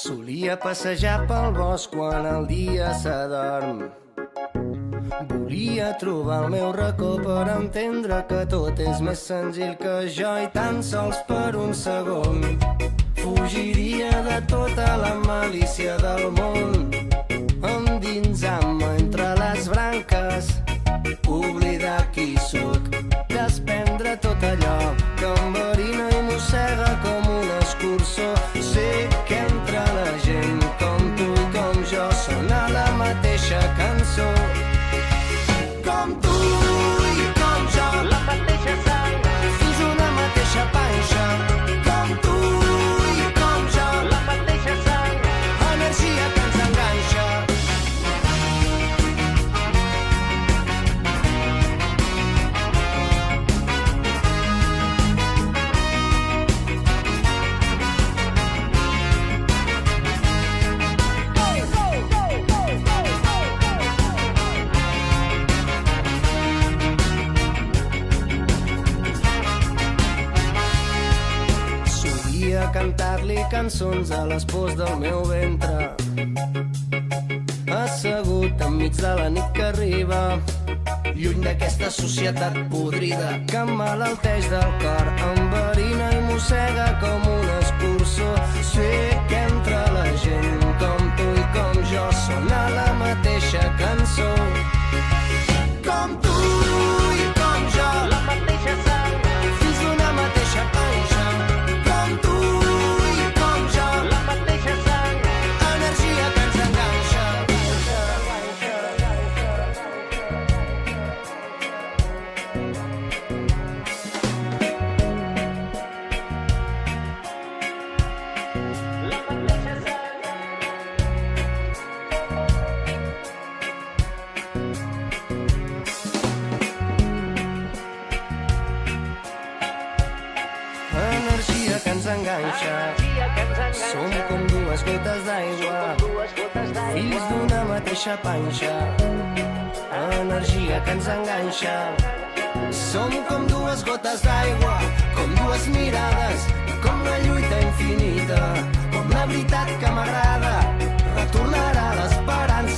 Solia passejar pel bosc quan el dia s'adorm. Volia trobar el meu racó per entendre que tot és més senzill que jo i tan sols per un segon fugiria de tota la malícia del món, endinsant-me entre les branques, oblidar qui sóc, desprendre tot allò que enverina i mossega com un escurçó. Sé que entre la gent com tu i com jo sona la mateixa cançó. Com tu i com jo, la mateixa sang, fins una mateixa panxa. Com tu i com jo, la mateixa sang, energia que ens enganxa. Cantar-li cançons a les pors del meu ventre, assegut enmig de la nit que arriba, lluny d'aquesta societat podrida que emmalalteix del cor, enverina i mossega com un escurçó. Sé que entre la gent com tu i com jo sona la mateixa cançó. Com tu i com jo, la mateixa sang, fins una mateixa panxa. Com tu i com jo, la mateixa sang, energia que ens enganxa. Energia que ens enganxa. Som com dues gotes d'aigua, fills d'una mateixa panxa. Energia que ens enganxa. Som com dues gotes d'aigua, com dues mirades, com la lluita infinita, com la veritat que m'agrada. Retornarà l'esperança